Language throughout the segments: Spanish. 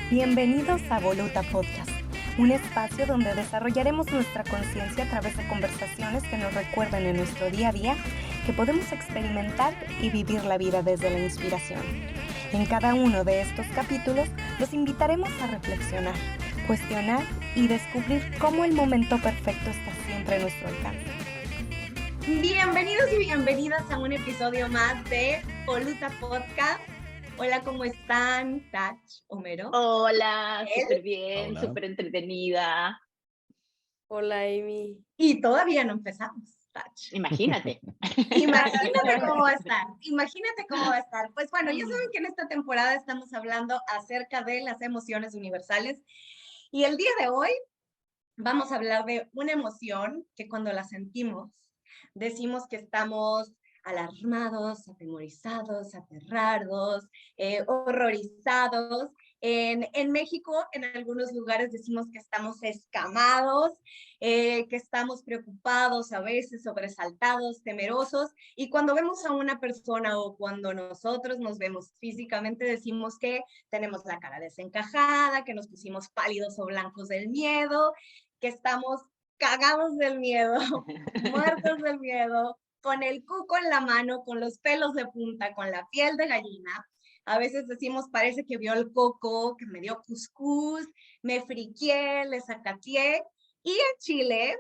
Bienvenidos a Voluta Podcast, un espacio donde desarrollaremos nuestra conciencia a través de conversaciones que nos recuerden en nuestro día a día que podemos experimentar y vivir la vida desde la inspiración. En cada uno de estos capítulos los invitaremos a reflexionar, cuestionar y descubrir cómo el momento perfecto está siempre a nuestro alcance. Bienvenidos y bienvenidas a un episodio más de Voluta Podcast. Hola, ¿cómo están? Tach, Homero. Hola, súper bien, Hola. súper entretenida. Hola, Amy. Y todavía no empezamos, Tach. Imagínate. Imagínate cómo va a estar. Imagínate cómo va a estar. Pues bueno, ya saben que en esta temporada estamos hablando acerca de las emociones universales. Y el día de hoy vamos a hablar de una emoción que cuando la sentimos, decimos que estamos alarmados, atemorizados, aterrados, horrorizados. En México, en algunos lugares decimos que estamos escamados, que estamos preocupados, a veces sobresaltados, temerosos. Y cuando vemos a una persona o cuando nosotros nos vemos físicamente, decimos que tenemos la cara desencajada, que nos pusimos pálidos o blancos del miedo, que estamos cagados del miedo, muertos del miedo, con el cuco en la mano, con los pelos de punta, con la piel de gallina. A veces decimos, parece que vio el coco, que me dio cuscús, me friqué, le sacateé. Y en Chile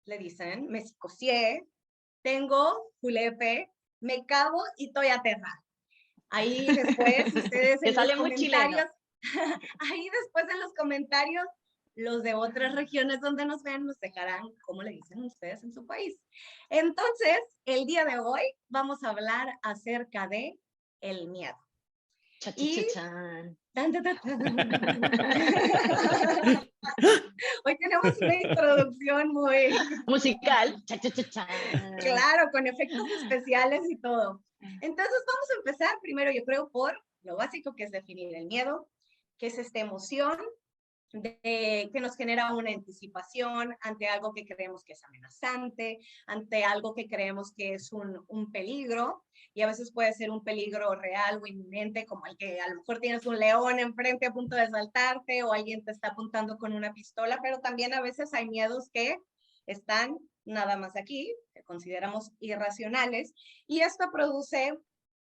le dicen, me psicocié, tengo julepe, me cago y estoy aterrada. Ahí después ustedes en los comentarios, ahí después en los comentarios, los de otras regiones donde nos ven nos dejarán cómo le dicen ustedes en su país. Entonces, el día de hoy vamos a hablar acerca de el miedo. Cha-cha-cha-chan. Hoy tenemos una introducción muy Musical. Cha-cha-cha-chan. claro, con efectos especiales y todo. Entonces vamos a empezar primero, yo creo, por lo básico que es definir el miedo, que es esta emoción que nos genera una anticipación ante algo que creemos que es amenazante, ante algo que creemos que es un peligro, y a veces puede ser un peligro real o inminente, como el que a lo mejor tienes un león enfrente a punto de saltarte o alguien te está apuntando con una pistola, pero también a veces hay miedos que están nada más aquí, que consideramos irracionales, y esto produce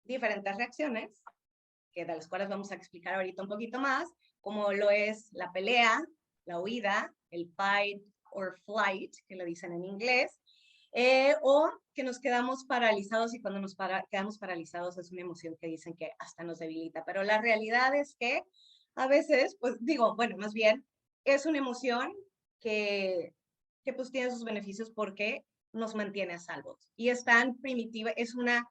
diferentes reacciones, que de las cuales vamos a explicar ahorita un poquito más, como lo es la pelea, la huida, el fight or flight, que le dicen en inglés, o que nos quedamos paralizados, y cuando nos quedamos paralizados es una emoción que dicen que hasta nos debilita, pero la realidad es que a veces, pues digo, bueno, más bien, es una emoción que pues tiene sus beneficios porque nos mantiene a salvo, y es tan primitiva, es una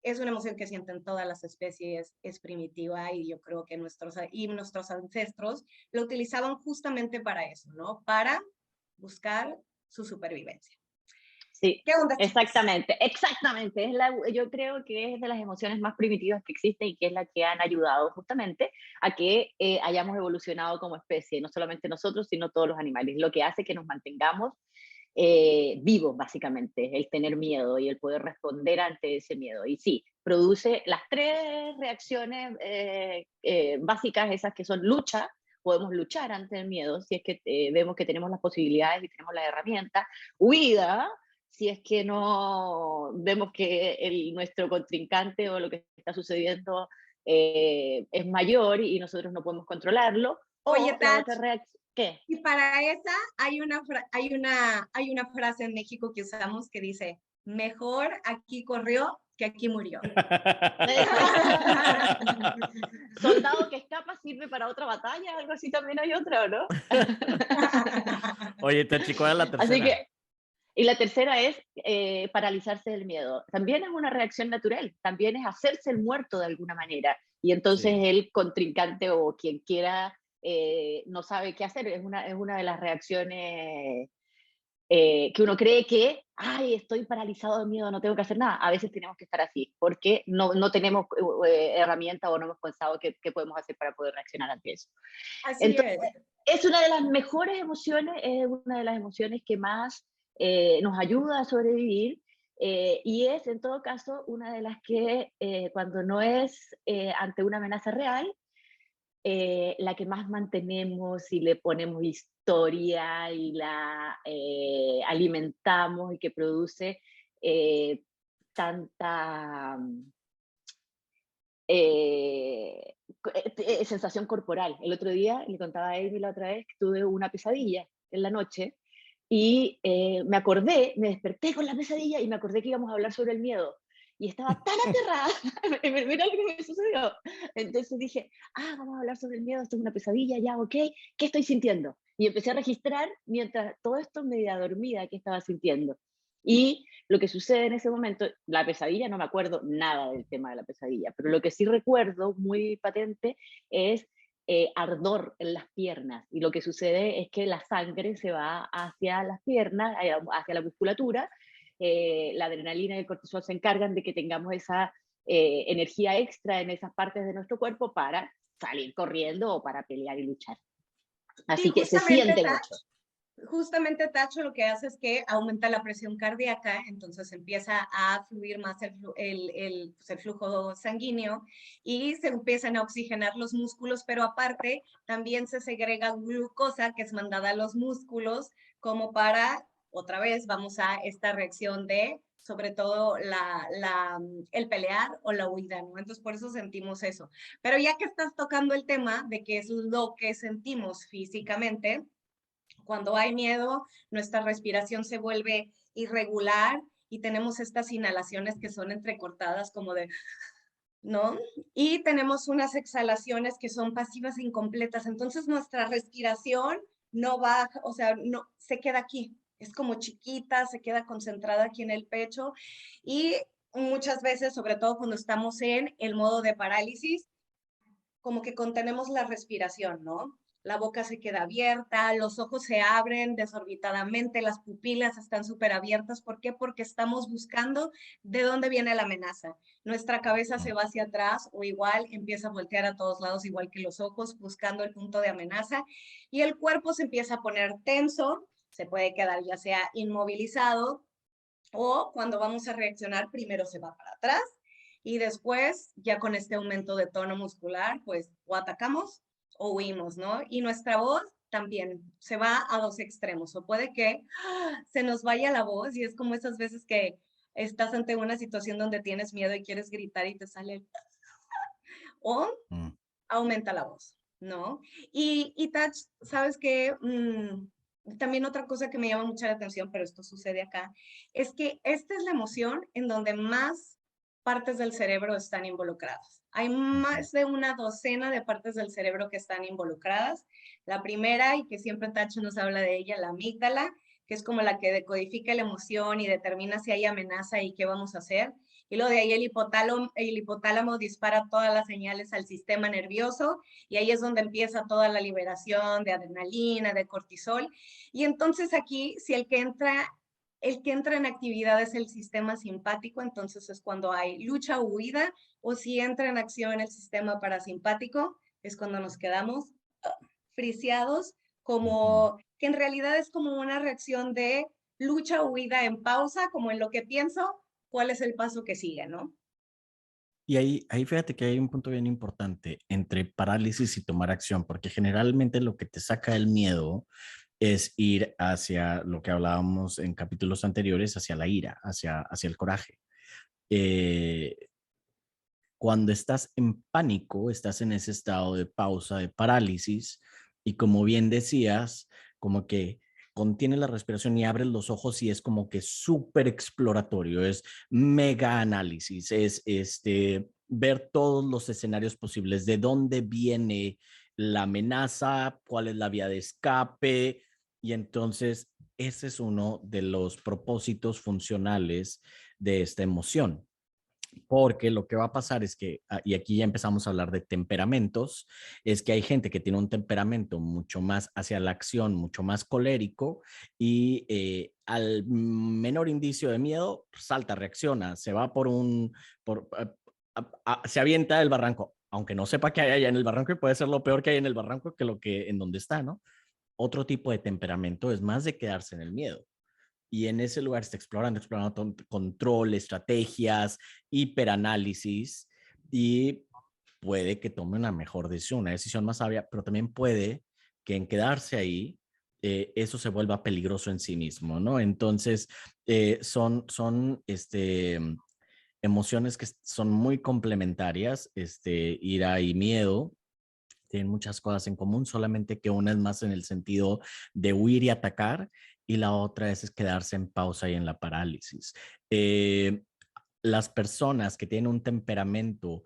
emoción que sienten todas las especies, es primitiva, y yo creo que nuestros ancestros lo utilizaban justamente para eso, ¿no? Para buscar su supervivencia. Sí, ¿Qué onda, chicos? exactamente. Yo creo que es de las emociones más primitivas que existen y que es la que han ayudado justamente a que hayamos evolucionado como especie, no solamente nosotros, sino todos los animales, lo que hace que nos mantengamos vivos, básicamente, el tener miedo y el poder responder ante ese miedo. Y sí, produce las tres reacciones básicas, esas que son lucha. Podemos luchar ante el miedo si es que vemos que tenemos las posibilidades y tenemos las herramientas. Huida, si es que no vemos que nuestro contrincante o lo que está sucediendo es mayor y nosotros no podemos controlarlo. Oye, O la Tach, otra reacción, ¿qué? y para esa hay una frase en México que usamos que dice, mejor aquí corrió que aquí murió. Soldado que escapa sirve para otra batalla, algo así también hay otra, ¿o no? Oye, Tachi, ¿cuál es la tercera? Así que, y la tercera es paralizarse del miedo. También es una reacción natural, también es hacerse el muerto de alguna manera. Y entonces Sí. el contrincante o quien quiera no sabe qué hacer. Es una de las reacciones que uno cree que, ay, estoy paralizado de miedo, no tengo que hacer nada. A veces tenemos que estar así, porque no tenemos herramientas o no hemos pensado qué podemos hacer para poder reaccionar ante eso. Así Entonces, es. es una de las mejores emociones, es una de las emociones que más nos ayuda a sobrevivir, y es, en todo caso, una de las que cuando no es ante una amenaza real, la que más mantenemos y le ponemos historia y la alimentamos y que produce tanta sensación corporal. El otro día le contaba a Amy la otra vez que tuve una pesadilla en la noche y me desperté con la pesadilla y me acordé que íbamos a hablar sobre el miedo. Y estaba tan aterrada, mira lo que me sucedió. Entonces dije, vamos a hablar sobre el miedo, esto es una pesadilla, ya, ok, ¿qué estoy sintiendo? Y empecé a registrar mientras todo esto media dormida que estaba sintiendo. Y lo que sucede en ese momento, la pesadilla, no me acuerdo nada del tema de la pesadilla, pero lo que sí recuerdo muy patente es ardor en las piernas. Y lo que sucede es que la sangre se va hacia las piernas, hacia la musculatura. La adrenalina y el cortisol se encargan de que tengamos esa energía extra en esas partes de nuestro cuerpo para salir corriendo o para pelear y luchar. Así Sí, que se siente mucho. Justamente, Tacho, lo que hace es que aumenta la presión cardíaca, entonces empieza a fluir más el flujo sanguíneo y se empiezan a oxigenar los músculos, pero aparte también se segrega glucosa que es mandada a los músculos como para, otra vez, vamos a esta reacción de, sobre todo, el pelear o la huida, ¿no? Entonces, por eso sentimos eso. Pero ya que estás tocando el tema de qué es lo que sentimos físicamente, cuando hay miedo, nuestra respiración se vuelve irregular y tenemos estas inhalaciones que son entrecortadas como de, ¿no? Y tenemos unas exhalaciones que son pasivas e incompletas. Entonces nuestra respiración no baja, o sea, no, se queda aquí. Es como chiquita, se queda concentrada aquí en el pecho y muchas veces, sobre todo cuando estamos en el modo de parálisis, como que contenemos la respiración, ¿no? La boca se queda abierta, los ojos se abren desorbitadamente, las pupilas están súper abiertas. ¿Por qué? Porque estamos buscando de dónde viene la amenaza. Nuestra cabeza se va hacia atrás o igual empieza a voltear a todos lados, igual que los ojos, buscando el punto de amenaza. Y el cuerpo se empieza a poner tenso, se puede quedar ya sea inmovilizado o cuando vamos a reaccionar, primero se va para atrás y después, ya con este aumento de tono muscular, pues o atacamos o huimos, ¿no? Y nuestra voz también se va a dos extremos, o puede que se nos vaya la voz y es como esas veces que estás ante una situación donde tienes miedo y quieres gritar y te sale el... o aumenta la voz, ¿no? Y Tach, ¿sabes qué? También otra cosa que me llama mucha la atención, pero esto sucede acá, es que esta es la emoción en donde más partes del cerebro están involucradas. Hay más de una docena de partes del cerebro que están involucradas. La primera, y que siempre Tacho nos habla de ella, la amígdala, que es como la que decodifica la emoción y determina si hay amenaza y qué vamos a hacer. Y luego de ahí el hipotálamo dispara todas las señales al sistema nervioso y ahí es donde empieza toda la liberación de adrenalina, de cortisol. Y entonces aquí, si el que entra en actividad es el sistema simpático, entonces es cuando hay lucha o huida, o si entra en acción el sistema parasimpático, es cuando nos quedamos friseados, como que en realidad es como una reacción de lucha o huida en pausa, como en lo que pienso, cuál es el paso que sigue, ¿no? Y ahí fíjate que hay un punto bien importante entre parálisis y tomar acción, porque generalmente lo que te saca el miedo es ir hacia lo que hablábamos en capítulos anteriores, hacia la ira, hacia el coraje. Cuando estás en pánico, estás en ese estado de pausa, de parálisis, y como bien decías, como que contiene la respiración y abres los ojos y es como que súper exploratorio, es mega análisis, es ver todos los escenarios posibles, de dónde viene la amenaza, cuál es la vía de escape, y entonces ese es uno de los propósitos funcionales de esta emoción. Porque lo que va a pasar es que, y aquí ya empezamos a hablar de temperamentos, es que hay gente que tiene un temperamento mucho más hacia la acción, mucho más colérico, y al menor indicio de miedo, salta, reacciona, se va se avienta del barranco, aunque no sepa qué hay allá en el barranco, y puede ser lo peor que hay en el barranco que lo que en donde está, ¿no? Otro tipo de temperamento es más de quedarse en el miedo. Y en ese lugar está explorando control, estrategias, hiperanálisis. Y puede que tome una mejor decisión, una decisión más sabia, pero también puede que en quedarse ahí, eso se vuelva peligroso en sí mismo, ¿no? Entonces, son emociones que son muy complementarias, ira y miedo. Tienen muchas cosas en común, solamente que una es más en el sentido de huir y atacar y la otra es quedarse en pausa y en la parálisis. Las personas que tienen un temperamento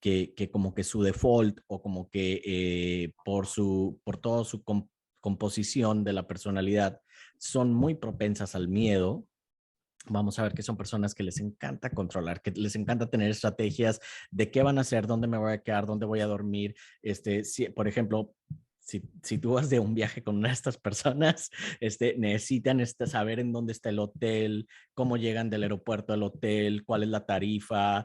que como que su default o como que por toda su composición de la personalidad son muy propensas al miedo. Vamos a ver que son personas que les encanta controlar, que les encanta tener estrategias de qué van a hacer, dónde me voy a quedar, dónde voy a dormir. Por ejemplo, si tú vas de un viaje con una de estas personas, necesitan saber en dónde está el hotel, cómo llegan del aeropuerto al hotel, cuál es la tarifa.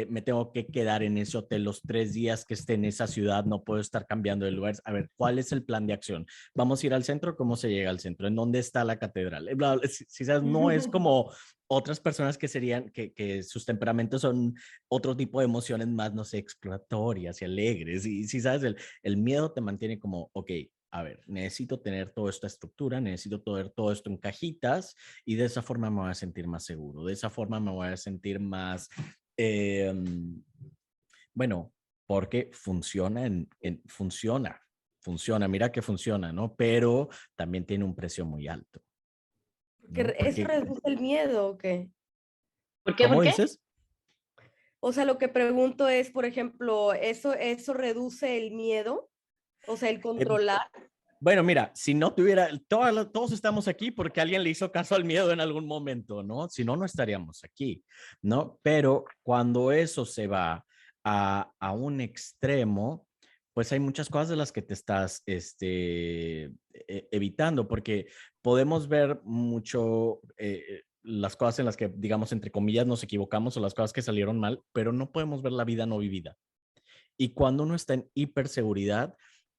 Me tengo que quedar en ese hotel los 3 días que esté en esa ciudad, no puedo estar cambiando de lugar. A ver, ¿cuál es el plan de acción? ¿Vamos a ir al centro? ¿Cómo se llega al centro? ¿En dónde está la catedral? Si sabes, no es como otras personas que serían, que sus temperamentos son otro tipo de emociones más, no sé, exploratorias y alegres. Y si sabes, el miedo te mantiene como, ok, a ver, necesito tener toda esta estructura, necesito tener todo esto en cajitas y de esa forma me voy a sentir más seguro, de esa forma me voy a sentir más, eh, bueno, porque funciona, funciona, mira que funciona, ¿no? Pero también tiene un precio muy alto, Porque ¿no? ¿eso Porque, reduce el miedo o qué? ¿Por qué? ¿Por ¿cómo qué? dices? O sea, lo que pregunto es, por ejemplo, ¿eso reduce el miedo? O sea, el Eh, controlar. Bueno, mira, si no tuviera, todos estamos aquí porque alguien le hizo caso al miedo en algún momento, ¿no? Si no, no estaríamos aquí, ¿no? Pero cuando eso se va a un extremo, pues hay muchas cosas de las que te estás evitando, porque podemos ver mucho las cosas en las que, digamos, entre comillas, nos equivocamos o las cosas que salieron mal, pero no podemos ver la vida no vivida. Y cuando uno está en hiperseguridad,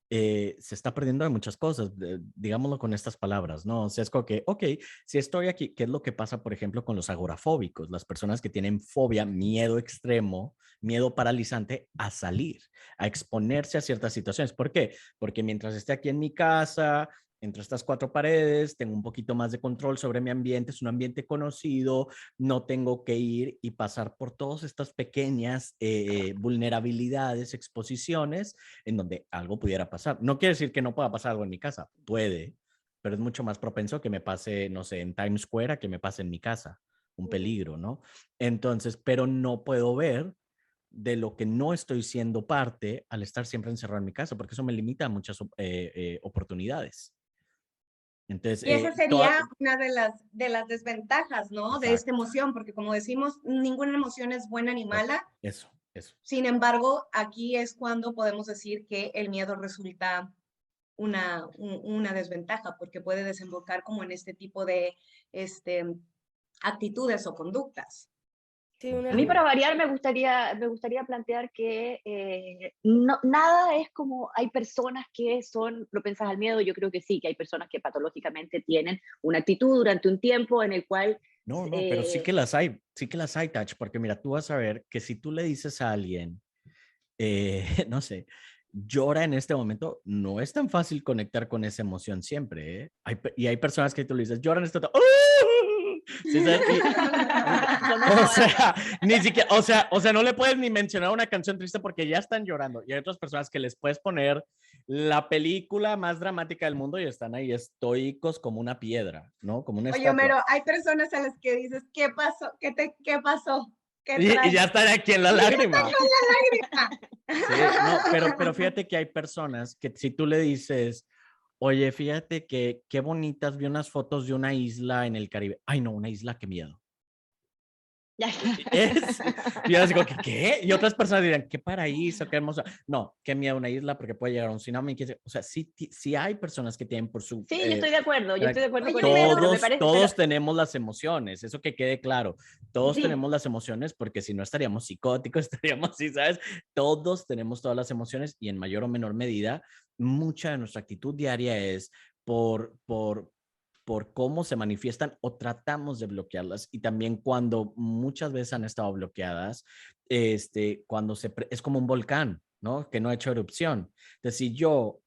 se está perdiendo de muchas cosas, digámoslo con estas palabras, ¿no? O sea, es como que, ok, si estoy aquí, ¿qué es lo que pasa, por ejemplo, con los agorafóbicos? Las personas que tienen fobia, miedo extremo, miedo paralizante a salir, a exponerse a ciertas situaciones. ¿Por qué? Porque mientras esté aquí en mi casa, entre estas 4 paredes, tengo un poquito más de control sobre mi ambiente, es un ambiente conocido, no tengo que ir y pasar por todas estas pequeñas vulnerabilidades, exposiciones en donde algo pudiera pasar. No quiere decir que no pueda pasar algo en mi casa, puede, pero es mucho más propenso que me pase, no sé, en Times Square a que me pase en mi casa, un peligro, ¿no? Entonces, pero no puedo ver de lo que no estoy siendo parte al estar siempre encerrado en mi casa, porque eso me limita a muchas oportunidades. Entonces, Y esa sería una de las desventajas, ¿no? De esta exacto, emoción, porque como decimos, ninguna emoción es buena ni mala. eso, eso. Sin embargo, aquí es cuando podemos decir que el miedo resulta una desventaja, porque puede desembocar como en este tipo de actitudes o conductas. Sí, A mí para variar me gustaría plantear que nada es como, hay personas que son propensas al miedo, yo creo que sí, que hay personas que patológicamente tienen una actitud durante un tiempo en el cual... No, no, pero sí que las hay, Tach, porque mira, tú vas a ver que si tú le dices a alguien, no sé, llora en este momento, no es tan fácil conectar con esa emoción siempre, ¿eh? Y hay personas que tú le dices, llora en este momento, ¡oh! ¿Sí sabes? O sea, ni siquiera, o sea, no le puedes ni mencionar una canción triste porque ya están llorando. Y hay otras personas que les puedes poner la película más dramática del mundo y están ahí estoicos como una piedra, ¿no? Como una Oye, estatua. Homero, hay personas a las que dices, ¿qué pasó? ¿Qué pasó? ¿Qué Y traes? ya están aquí en la lágrima. Lágrima. Sí, no, pero fíjate que hay personas que si tú le dices, oye, fíjate que qué bonitas, vi unas fotos de una isla en el Caribe. Ay, no, una isla, qué miedo. Y yo digo, ¿qué? Y otras personas dirán, qué paraíso, qué hermoso. No, qué miedo una isla porque puede llegar a un tsunami. O sea, sí hay personas que tienen por su... Sí, yo estoy de acuerdo, yo estoy de acuerdo Oye, con eso, pero me todos, parece, pero todos tenemos las emociones, eso que quede claro. Todos sí, tenemos las emociones porque si no estaríamos psicóticos, estaríamos así, ¿sabes? Todos tenemos todas las emociones y en mayor o menor medida, mucha de nuestra actitud diaria es por por cómo se manifiestan o tratamos de bloquearlas. Y también cuando muchas veces han estado bloqueadas, cuando es como un volcán, ¿no? Que no ha hecho erupción. Entonces, si yo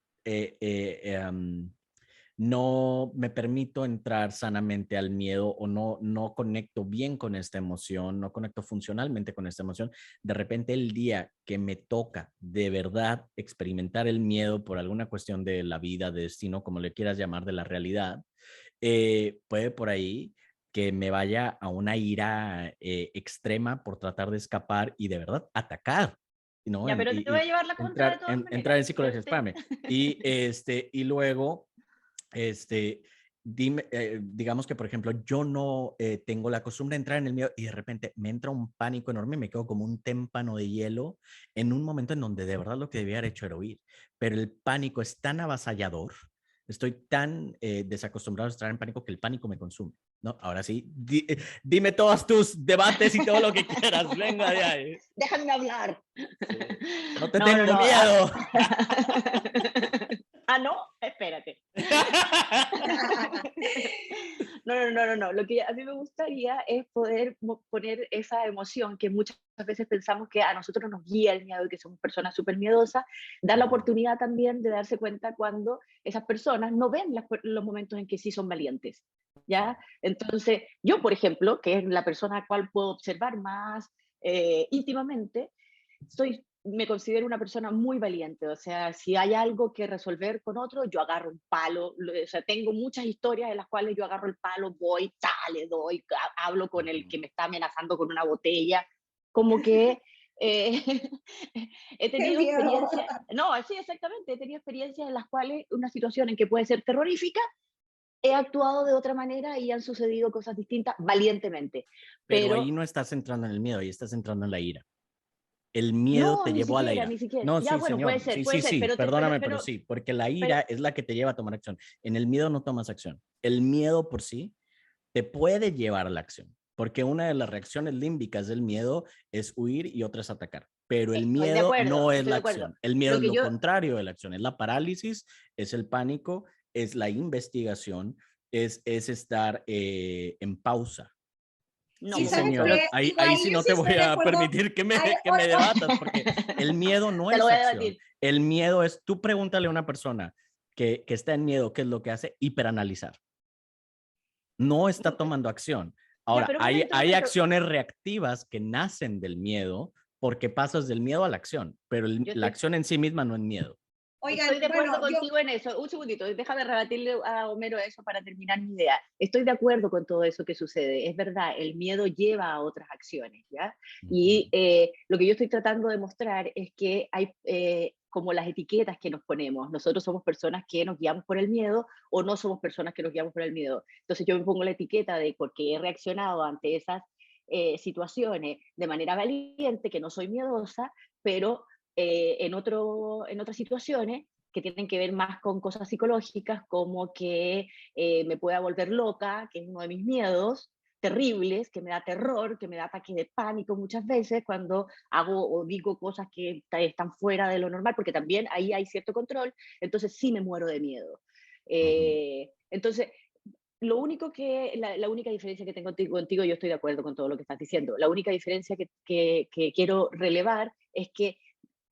no me permito entrar sanamente al miedo o no conecto bien con esta emoción, no conecto funcionalmente con esta emoción, de repente el día que me toca de verdad experimentar el miedo por alguna cuestión de la vida, de destino, como le quieras llamar, de la realidad, puede por ahí que me vaya a una ira extrema por tratar de escapar y de verdad atacar, ¿no? Ya, pero te voy a llevar la contra de todas Entrar maneras. en psicología, espérame. Y luego, dime, digamos que, por ejemplo, yo no tengo la costumbre de entrar en el miedo y de repente me entra un pánico enorme, me quedo como un témpano de hielo en un momento en donde de verdad lo que debía haber hecho era huir. Pero el pánico es tan avasallador, estoy tan desacostumbrado a estar en pánico que el pánico me consume. ¿No? Ahora sí, dime todos tus debates y todo lo que quieras. Venga de ahí. Déjame hablar. Sí. No te tengo miedo. Ah, no, espérate. No. Lo que a mí me gustaría es poder poner esa emoción que muchas veces pensamos que a nosotros nos guía el miedo y que somos personas súper miedosas, dar la oportunidad también de darse cuenta cuando esas personas no ven los momentos en que sí son valientes, ¿ya? Entonces, yo, por ejemplo, que es la persona a la cual puedo observar más íntimamente, me considero una persona muy valiente, o sea, si hay algo que resolver con otro, yo agarro un palo, o sea, tengo muchas historias en las cuales yo agarro el palo, voy, le doy, hablo con el que me está amenazando con una botella, como que he tenido experiencias, no, sí, exactamente, he tenido experiencias en las cuales una situación en que puede ser terrorífica, he actuado de otra manera y han sucedido cosas distintas valientemente. Pero ahí no estás entrando en el miedo, ahí estás entrando en la ira. El miedo te llevó a la ira. Ni siquiera. No, Ya, sí, bueno, señor. puede ser, Sí, perdóname, pero sí, porque la ira es la que te lleva a tomar acción. En el miedo no tomas acción. El miedo por sí te puede llevar a la acción, porque una de las reacciones límbicas del miedo es huir y otra es atacar. Pero el miedo no es la acción. El miedo es lo contrario de la acción. Es la parálisis, es el pánico, es la investigación, es estar en pausa. No, sí, señor. Ahí sí no te voy a permitir que me debatas, porque el miedo no es acción. El miedo es, tú pregúntale a una persona que está en miedo, ¿qué es lo que hace? Hiperanalizar. No está tomando acción. Ahora, hay acciones reactivas que nacen del miedo porque pasas del miedo a la acción, pero la acción en sí misma no es miedo. Oigan, estoy de acuerdo contigo en eso. Un segundito, déjame rebatirle a Homero eso para terminar mi idea. Estoy de acuerdo con todo eso que sucede. Es verdad, el miedo lleva a otras acciones, ¿ya? Y lo que yo estoy tratando de mostrar es que hay como las etiquetas que nos ponemos. Nosotros somos personas que nos guiamos por el miedo o no somos personas que nos guiamos por el miedo. Entonces yo me pongo la etiqueta de porque he reaccionado ante esas situaciones de manera valiente, que no soy miedosa, pero en otras situaciones que tienen que ver más con cosas psicológicas, como que me pueda volver loca, que es uno de mis miedos terribles, que me da terror, que me da ataques de pánico muchas veces cuando hago o digo cosas que están fuera de lo normal, porque también ahí hay cierto control, entonces sí me muero de miedo. Entonces, la única diferencia que tengo contigo, yo estoy de acuerdo con todo lo que estás diciendo, la única diferencia que quiero relevar es que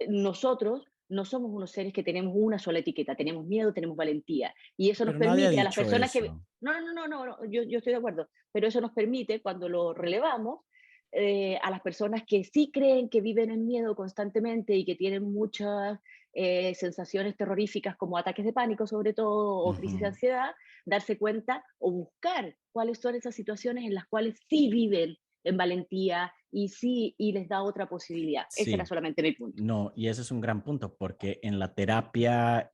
nosotros no somos unos seres que tenemos una sola etiqueta, tenemos miedo, tenemos valentía, y eso nos permite a las personas que... No, yo estoy de acuerdo, pero eso nos permite, cuando lo relevamos, a las personas que sí creen que viven en miedo constantemente y que tienen muchas sensaciones terroríficas como ataques de pánico sobre todo, o crisis de ansiedad, darse cuenta o buscar cuáles son esas situaciones en las cuales sí viven en valentía y les da otra posibilidad. Sí. Ese era solamente mi punto. No, y ese es un gran punto, porque en la terapia,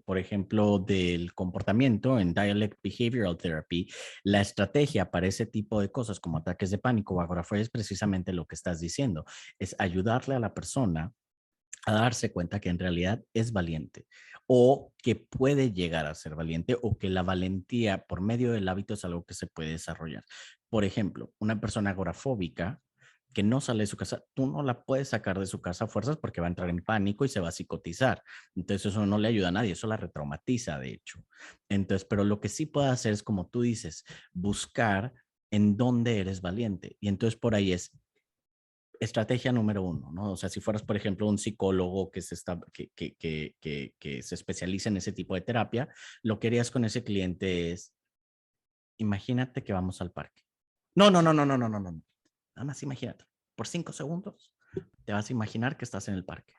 por ejemplo, del comportamiento, en Dialect Behavioral Therapy, la estrategia para ese tipo de cosas como ataques de pánico o agorafobia es precisamente lo que estás diciendo, es ayudarle a la persona a darse cuenta que en realidad es valiente o que puede llegar a ser valiente o que la valentía por medio del hábito es algo que se puede desarrollar. Por ejemplo, una persona agorafóbica que no sale de su casa, tú no la puedes sacar de su casa a fuerzas porque va a entrar en pánico y se va a psicotizar. Entonces eso no le ayuda a nadie, eso la retraumatiza, de hecho. Entonces, pero lo que sí puede hacer es, como tú dices, buscar en dónde eres valiente. Y entonces por ahí es estrategia número uno, ¿no? O sea, si fueras, por ejemplo, un psicólogo que se especializa en ese tipo de terapia, lo que harías con ese cliente es, imagínate que vamos al parque. No, no, no, no, no, no, no, no. Nada más imagínate, por 5 segundos, te vas a imaginar que estás en el parque.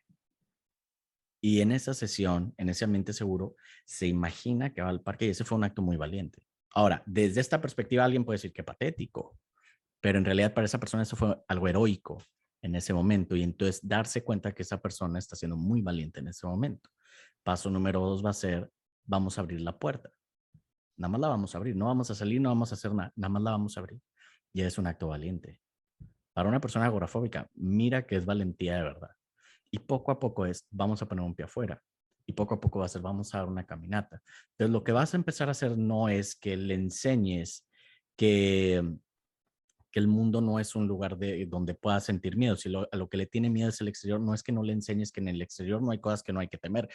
Y en esa sesión, en ese ambiente seguro, se imagina que va al parque y ese fue un acto muy valiente. Ahora, desde esta perspectiva, alguien puede decir que patético, pero en realidad para esa persona eso fue algo heroico en ese momento. Y entonces darse cuenta que esa persona está siendo muy valiente en ese momento. Paso número 2 va a ser, vamos a abrir la puerta. Nada más la vamos a abrir, no vamos a salir, no vamos a hacer nada, nada más la vamos a abrir. Y es un acto valiente. Para una persona agorafóbica, mira que es valentía de verdad. Y poco a poco es, vamos a poner un pie afuera. Y poco a poco va a ser, vamos a dar una caminata. Entonces, lo que vas a empezar a hacer no es que le enseñes que el mundo no es un lugar donde pueda sentir miedo. Si a lo que le tiene miedo es el exterior, no es que no le enseñes que en el exterior no hay cosas que no hay que temer.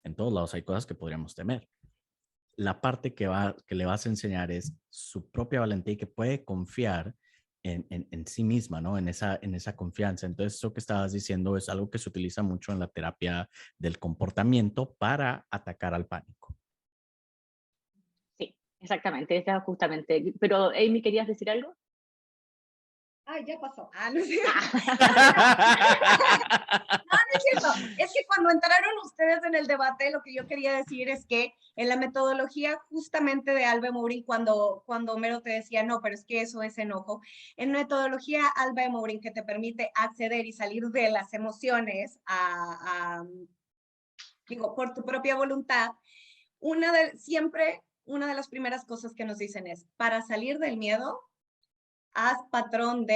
En todos lados hay cosas que podríamos temer. La parte que le vas a enseñar es su propia valentía y que puede confiar en sí misma, ¿no? En esa confianza. Entonces, eso que estabas diciendo es algo que se utiliza mucho en la terapia del comportamiento para atacar al pánico. Sí, exactamente, esa es justamente. Pero, Amy, ¿querías decir algo? Ay, ya pasó. No es cierto. No, no es cierto. Es que cuando entraron ustedes en el debate, lo que yo quería decir es que en la metodología justamente de Alba Morin, cuando Homero te decía, no, pero es que eso es enojo, en metodología Alba Morin que te permite acceder y salir de las emociones digo, por tu propia voluntad, siempre una de las primeras cosas que nos dicen es, para salir del miedo, haz patrón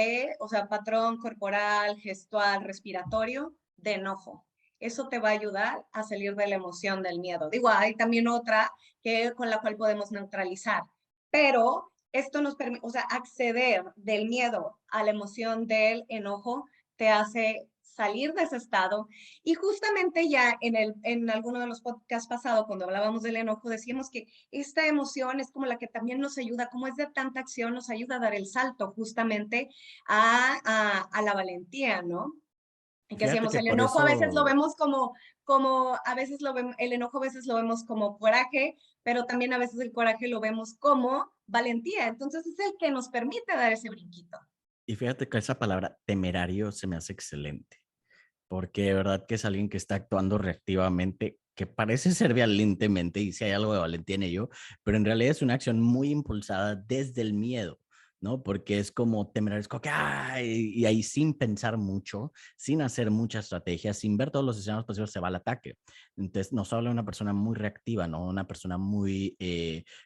patrón corporal, gestual, respiratorio de enojo. Eso te va a ayudar a salir de la emoción del miedo. Digo, hay también otra con la cual podemos neutralizar, pero esto nos permite, acceder del miedo a la emoción del enojo te hace salir de ese estado. Y justamente ya en alguno de los podcasts pasados, cuando hablábamos del enojo, decíamos que esta emoción es como la que también nos ayuda, como es de tanta acción, nos ayuda a dar el salto justamente a la valentía, ¿no? Y que decíamos, el enojo a veces lo vemos el enojo a veces lo vemos como coraje, pero también a veces el coraje lo vemos como valentía. Entonces es el que nos permite dar ese brinquito. Y fíjate que esa palabra temerario se me hace excelente, porque de verdad que es alguien que está actuando reactivamente, que parece ser valientemente, y si hay algo de valentía en ello, pero en realidad es una acción muy impulsada desde el miedo, ¿no? Porque es como temerario, es como que, ¡ay! Y ahí sin pensar mucho, sin hacer mucha estrategia, sin ver todos los escenarios posibles, se va al ataque. Entonces, nos habla de una persona muy reactiva, no una persona muy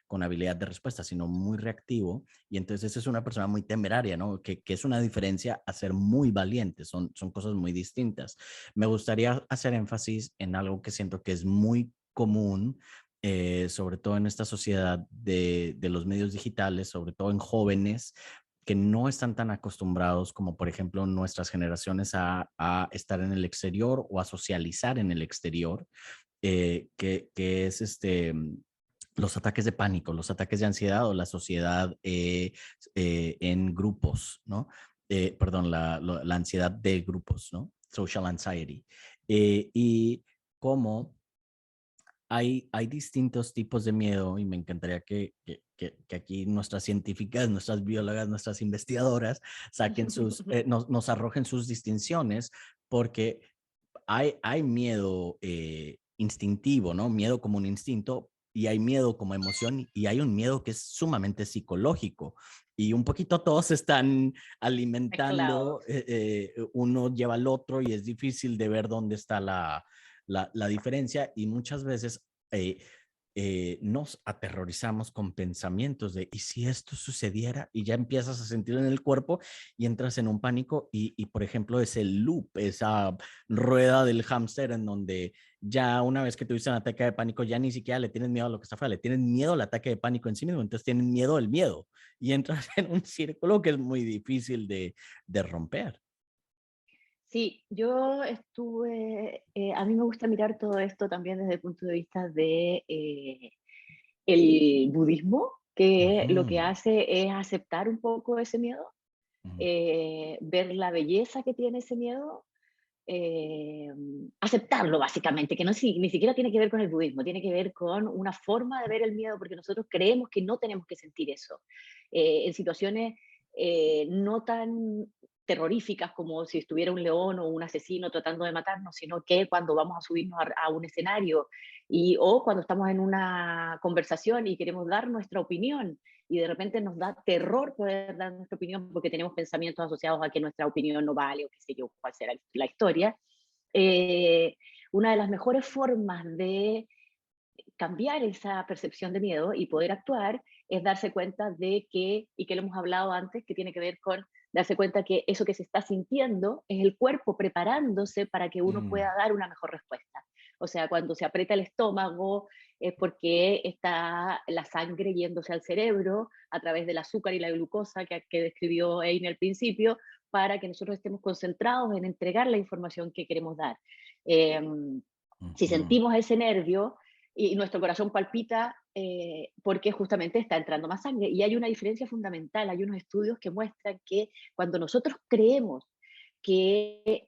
con habilidad de respuesta, sino muy reactivo. Y entonces es una persona muy temeraria, ¿no? Que es una diferencia a ser muy valiente, son cosas muy distintas. Me gustaría hacer énfasis en algo que siento que es muy común, sobre todo en esta sociedad de los medios digitales, sobre todo en jóvenes que no están tan acostumbrados como por ejemplo nuestras generaciones a estar en el exterior o a socializar en el exterior, que es los ataques de pánico, los ataques de ansiedad o la sociedad en grupos, ¿no? Perdón, la ansiedad de grupos, ¿no? Social anxiety. Y cómo hay distintos tipos de miedo y me encantaría que aquí nuestras científicas, nuestras biólogas, nuestras investigadoras saquen nos arrojen sus distinciones, porque hay miedo instintivo, ¿no? Miedo como un instinto, y hay miedo como emoción, y hay un miedo que es sumamente psicológico. Y un poquito todos están alimentando, uno lleva al otro y es difícil de ver dónde está la diferencia, y muchas veces nos aterrorizamos con pensamientos de, ¿y si esto sucediera? Y ya empiezas a sentir en el cuerpo y entras en un pánico y por ejemplo, es el loop, esa rueda del hámster en donde ya una vez que tuviste un ataque de pánico, ya ni siquiera le tienes miedo a lo que está afuera, le tienes miedo al ataque de pánico en sí mismo, entonces tienen miedo al miedo y entras en un círculo que es muy difícil de romper. Sí, yo estuve, a mí me gusta mirar todo esto también desde el punto de vista de el budismo, que lo que Ujú, hace es aceptar un poco ese miedo, ujú, ver la belleza que tiene ese miedo, eh, aceptarlo básicamente, que no, ni siquiera tiene que ver con el budismo, tiene que ver con una forma de ver el miedo, porque nosotros creemos que no tenemos que sentir eso. En situaciones no tan terroríficas como si estuviera un león o un asesino tratando de matarnos, sino que cuando vamos a subirnos a un escenario o cuando estamos en una conversación y queremos dar nuestra opinión y de repente nos da terror poder dar nuestra opinión porque tenemos pensamientos asociados a que nuestra opinión no vale o qué sé yo, cuál será la historia. Eh, una de las mejores formas de cambiar esa percepción de miedo y poder actuar es darse cuenta de que, y que lo hemos hablado antes, que tiene que ver con darse cuenta que eso que se está sintiendo es el cuerpo preparándose para que uno mm, pueda dar una mejor respuesta. O sea, cuando se aprieta el estómago es porque está la sangre yéndose al cerebro a través del azúcar y la glucosa que describió Eine al principio, para que nosotros estemos concentrados en entregar la información que queremos dar. Eh, si ujú. sentimos ese nervio, y nuestro corazón palpita porque justamente está entrando más sangre. Y hay una diferencia fundamental, hay unos estudios que muestran que cuando nosotros creemos que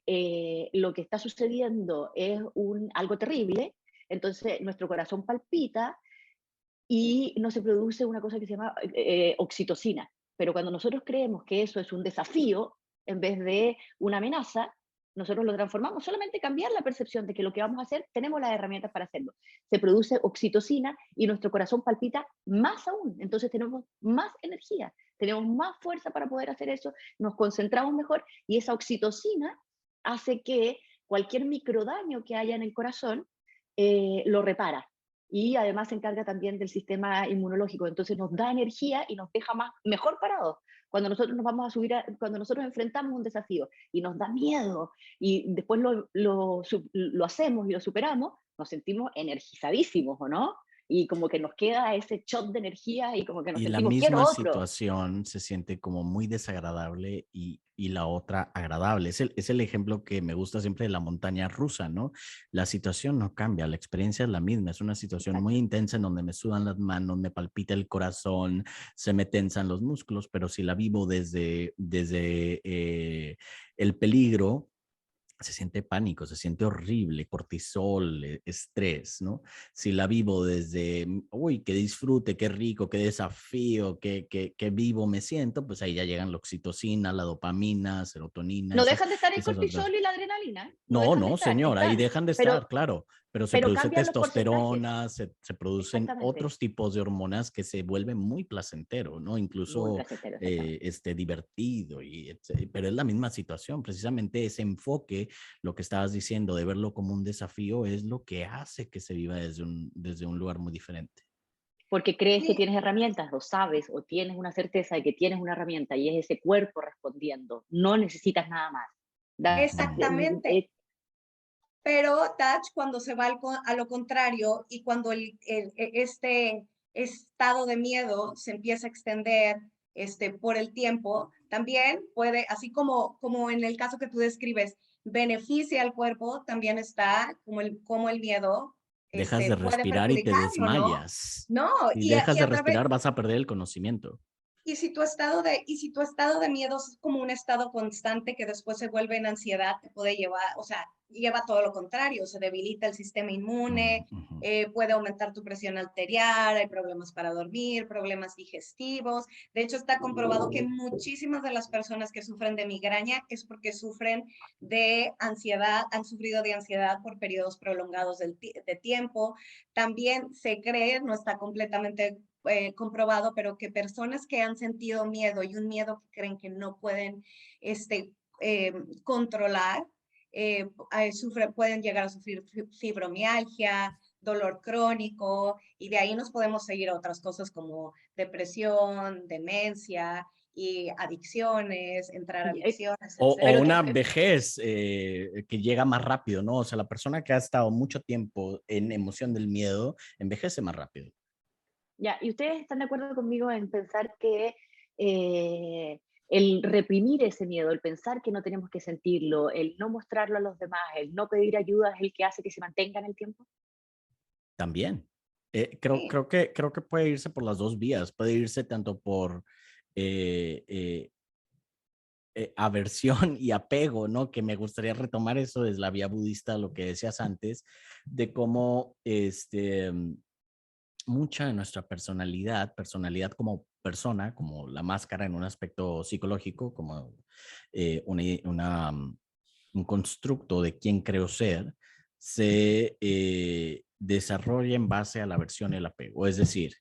lo que está sucediendo es algo terrible, entonces nuestro corazón palpita y no se produce una cosa que se llama oxitocina. Pero cuando nosotros creemos que eso es un desafío en vez de una amenaza, nosotros lo transformamos, solamente cambiar la percepción de que lo que vamos a hacer, tenemos las herramientas para hacerlo. Se produce oxitocina y nuestro corazón palpita más aún, entonces tenemos más energía, tenemos más fuerza para poder hacer eso, nos concentramos mejor y esa oxitocina hace que cualquier microdaño que haya en el corazón lo repara y además se encarga también del sistema inmunológico, entonces nos da energía y nos deja mejor parados. Cuando nosotros nos vamos a subir, cuando nosotros enfrentamos un desafío y nos da miedo y después lo hacemos y lo superamos, nos sentimos energizadísimos, ¿o no? Y como que nos queda ese shot de energía y como que nos Y la sentimos, quiero misma otro. situación se siente como muy desagradable y la otra agradable. Es el ejemplo que me gusta siempre de la montaña rusa, ¿no? La situación no cambia, la experiencia es la misma. Es una situación muy Exacto. intensa en donde me sudan las manos, me palpita el corazón, se me tensan los músculos, pero si la vivo desde el peligro, se siente pánico, se siente horrible, cortisol, estrés, ¿no? Si la vivo desde, uy, qué disfrute, qué rico, qué desafío, qué vivo me siento, pues ahí ya llegan la oxitocina, la dopamina, serotonina, No dejan de estar el esas otras. cortisol y la adrenalina, no No, dejan de no, estar, señor, ahí están, dejan de estar, pero, claro, pero se pero produce cambian los porcentajes. testosterona, se producen Exactamente, otros tipos de hormonas que se vuelven muy placentero, ¿no? muy Incluso placentero, exactamente. divertido, pero es la misma situación, precisamente ese enfoque, lo que estabas diciendo, de verlo como un desafío, es lo que hace que se viva desde un lugar muy diferente. Porque crees que Sí, tienes herramientas, lo sabes, o tienes una certeza de que tienes una herramienta y es ese cuerpo respondiendo. No necesitas nada más. Ujú. exactamente. Pero Touch, cuando se va a lo contrario y cuando este estado de miedo se empieza a extender por el tiempo, también puede, así como en el caso que tú describes, beneficia al cuerpo, también está como el miedo Dejas de puede respirar y te perjudicarlo, ¿no? desmayas. No, Si dejas y de a través, respirar, vas a perder el conocimiento. y si tu estado de miedo es como un estado constante que después se vuelve en ansiedad, te puede llevar, o sea, lleva todo lo contrario, se debilita el sistema inmune, Ujú. puede aumentar tu presión arterial, hay problemas para dormir, problemas digestivos. De hecho, está comprobado que muchísimas de las personas que sufren de migraña es porque sufren de ansiedad, han sufrido de ansiedad por periodos prolongados de tiempo. También se cree, no está completamente comprobado, pero que personas que han sentido miedo y un miedo que creen que no pueden este, controlar, pueden llegar a sufrir fibromialgia, dolor crónico, y de ahí nos podemos seguir a otras cosas como depresión, demencia, y adicciones, entrar a Y- adicciones, O etcétera. una vejez que llega más rápido, ¿no? O sea, la persona que ha estado mucho tiempo en emoción del miedo envejece más rápido. Ya, ¿y ustedes están de acuerdo conmigo en pensar que el reprimir ese miedo, el pensar que no tenemos que sentirlo, el no mostrarlo a los demás, el no pedir ayuda es el que hace que se mantenga en el tiempo? También. Sí. Creo que puede irse por las dos vías. Puede irse tanto por eh, eh, aversión y apego, ¿no? Que me gustaría retomar eso desde la vía budista, lo que decías antes, de cómo mucha de nuestra personalidad como persona, como la máscara en un aspecto psicológico, como un constructo de quién creo ser, se desarrolla en base a la aversión y el apego. Es decir,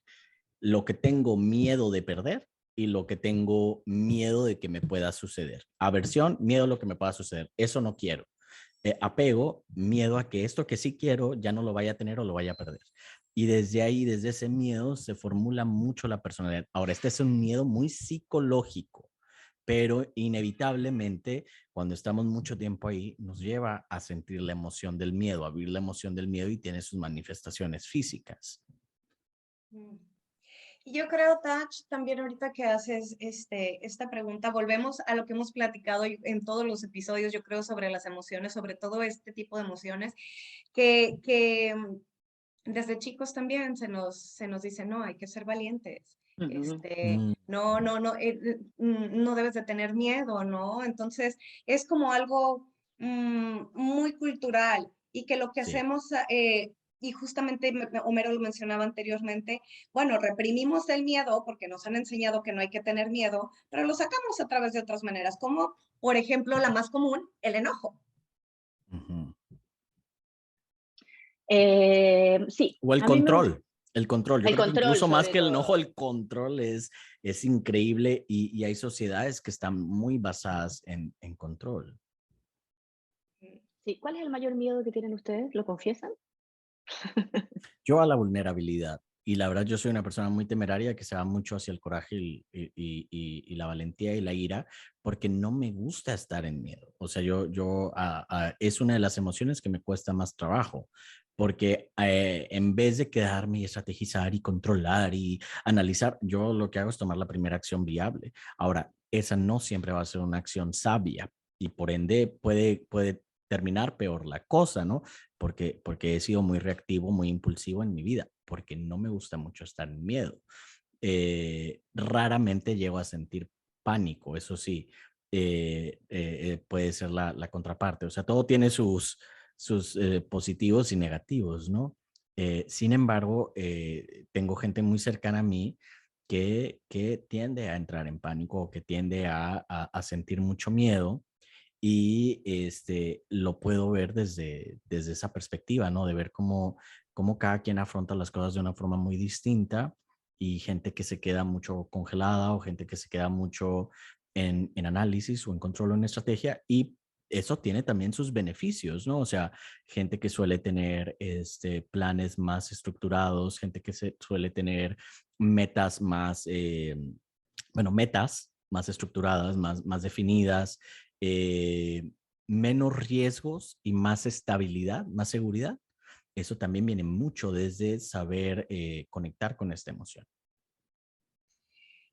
lo que tengo miedo de perder y lo que tengo miedo de que me pueda suceder. Aversión, miedo a lo que me pueda suceder. Eso no quiero. Apego, miedo a que esto que sí quiero ya no lo vaya a tener o lo vaya a perder. Y desde ahí, desde ese miedo, se formula mucho la personalidad. Ahora, este es un miedo muy psicológico, pero inevitablemente, cuando estamos mucho tiempo ahí, nos lleva a sentir la emoción del miedo, a vivir la emoción del miedo y tiene sus manifestaciones físicas. Mm. Y yo creo, Tach, también ahorita que haces esta pregunta, volvemos a lo que hemos platicado en todos los episodios, yo creo, sobre las emociones, sobre todo este tipo de emociones, que desde chicos también se nos dice, no, hay que ser valientes. Ujú. No debes de tener miedo, ¿no? Entonces, es como algo muy cultural y que lo que Sí. hacemos, y justamente Homero lo mencionaba anteriormente, bueno, reprimimos el miedo porque nos han enseñado que no hay que tener miedo, pero lo sacamos a través de otras maneras, como por ejemplo la más común, el enojo. Ujú. Sí, O el a mí me gusta control. El control, yo el creo que control incluso más sobre que el enojo, todo. el control es increíble y hay sociedades que están muy basadas en control. Sí, ¿cuál es el mayor miedo que tienen ustedes? ¿Lo confiesan? Yo a la vulnerabilidad. Y la verdad, yo soy una persona muy temeraria que se va mucho hacia el coraje y la valentía y la ira, porque no me gusta estar en miedo. O sea, es una de las emociones que me cuesta más trabajo, porque en vez de quedarme y estrategizar y controlar y analizar, yo lo que hago es tomar la primera acción viable. Ahora, esa no siempre va a ser una acción sabia y por ende puede terminar peor la cosa, ¿no? Porque he sido muy reactivo, muy impulsivo en mi vida, porque no me gusta mucho estar en miedo. Raramente llego a sentir pánico, eso sí, puede ser la contraparte. O sea, todo tiene sus positivos y negativos, ¿no? Sin embargo, tengo gente muy cercana a mí que tiende a entrar en pánico o que tiende a sentir mucho miedo y lo puedo ver desde esa perspectiva, ¿no? De ver cómo cada quien afronta las cosas de una forma muy distinta y gente que se queda mucho congelada o gente que se queda mucho en análisis o en control o en estrategia y eso tiene también sus beneficios, ¿no? O sea, gente que suele tener planes más estructurados, gente que suele tener metas metas más estructuradas, más definidas, eh, menos riesgos y más estabilidad, más seguridad. Eso también viene mucho desde saber conectar con esta emoción.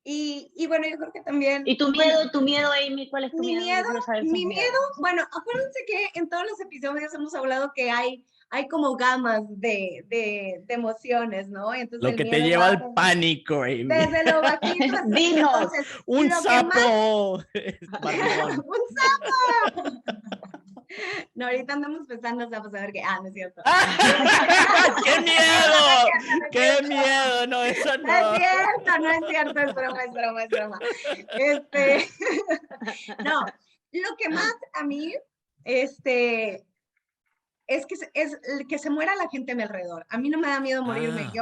Y bueno, yo creo que también, ¿Y tu miedo, Amy? ¿Cuál es tu mi miedo? Yo miedo, quiero saber tus mi miedo, miedos. bueno, acuérdense que en todos los episodios hemos hablado que hay como gamas de emociones, ¿no? Entonces Lo el que te miedo lleva va al pánico, Amy. desde lo bajito hasta Dinos. entonces Un lo que más sapo. Barrigón. un sapo. No, ahorita andamos pensando, vamos a ver qué, no es cierto. ¡Qué miedo! ¡Qué miedo! No, eso No es no. cierto, no es cierto, es broma, es broma, es broma. No, lo que más a mí, es que se muera la gente a mi alrededor. A mí no me da miedo morirme Ah,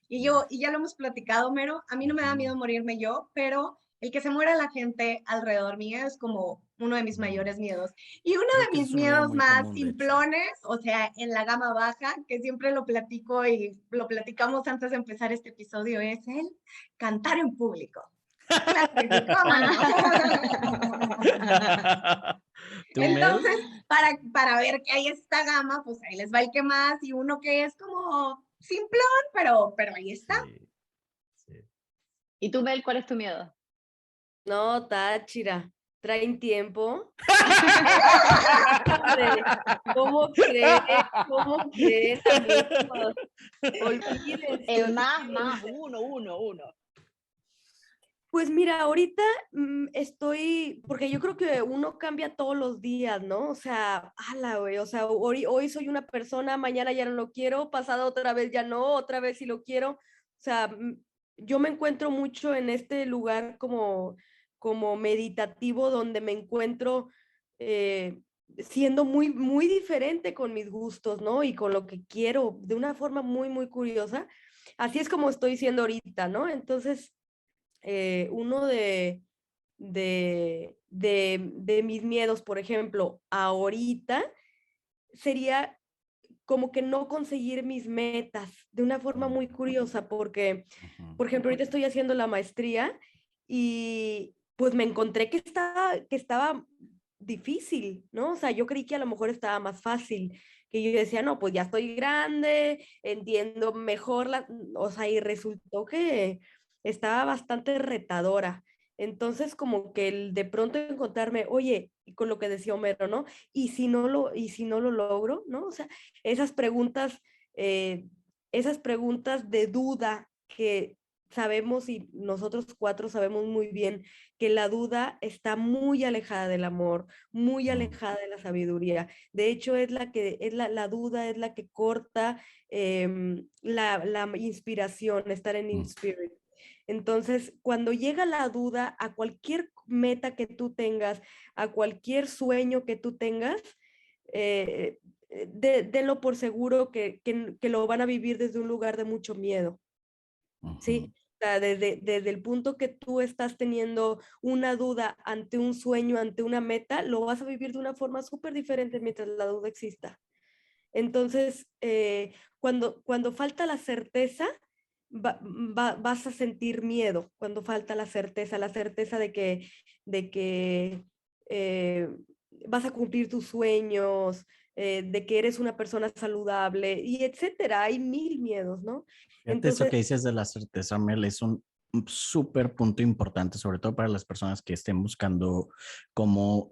yo, y ya lo hemos platicado, Mero, a mí no me da miedo morirme yo, pero el que se muera la gente alrededor mía es como uno de mis mayores miedos. Y uno creo de que ese mis es un miedo miedos muy más común, de hecho. simplones, o sea, en la gama baja, que siempre lo platico y lo platicamos antes de empezar este episodio, es el cantar en público. Claro que sí, ¿cómo no? ¿Tú, Mel? Entonces, para ver que hay esta gama, pues ahí les va el que más y uno que es como simplón, pero ahí está. Sí, sí. ¿Y tú, Mel, cuál es tu miedo? No, Táchira, traen tiempo. ¿Cómo creen? ¿Cómo creen, amigos? Olvídense, Más, uno. Pues mira, ahorita estoy, porque yo creo que uno cambia todos los días, ¿no? O sea, ala, güey, o sea, hoy soy una persona, mañana ya no lo quiero, pasado otra vez ya no, otra vez sí lo quiero. O sea, yo me encuentro mucho en este lugar como meditativo, donde me encuentro siendo muy diferente con mis gustos, ¿no? Y con lo que quiero, de una forma muy curiosa. Así es como estoy siendo ahorita, ¿no? Entonces uno de mis miedos, por ejemplo, ahorita sería como que no conseguir mis metas de una forma muy curiosa, porque, por ejemplo, ahorita estoy haciendo la maestría y pues me encontré que estaba difícil, ¿no? O sea, yo creí que a lo mejor estaba más fácil, que yo decía, no, pues ya estoy grande, entiendo mejor o sea, y resultó que estaba bastante retadora. Entonces, como que de pronto encontrarme, oye, y con lo que decía Homero, ¿no? ¿Y si no lo logro, ¿no? O sea, esas preguntas, eh, esas preguntas de duda que sabemos y nosotros cuatro sabemos muy bien que la duda está muy alejada del amor, muy alejada de la sabiduría. De hecho, la duda es la que corta la inspiración, estar en spirit. Entonces, cuando llega la duda a cualquier meta que tú tengas, a cualquier sueño que tú tengas, eh, denlo por seguro que lo van a vivir desde un lugar de mucho miedo, ¿sí? O sea, desde el punto que tú estás teniendo una duda ante un sueño, ante una meta, lo vas a vivir de una forma súper diferente mientras la duda exista. Entonces, cuando falta la certeza, vas a sentir miedo cuando falta la certeza de que eh, vas a cumplir tus sueños, de que eres una persona saludable, y etcétera. Hay mil miedos, ¿no? Fíjate, eso Entonces, que dices de la certeza, Mel, es un súper punto importante, sobre todo para las personas que estén buscando cómo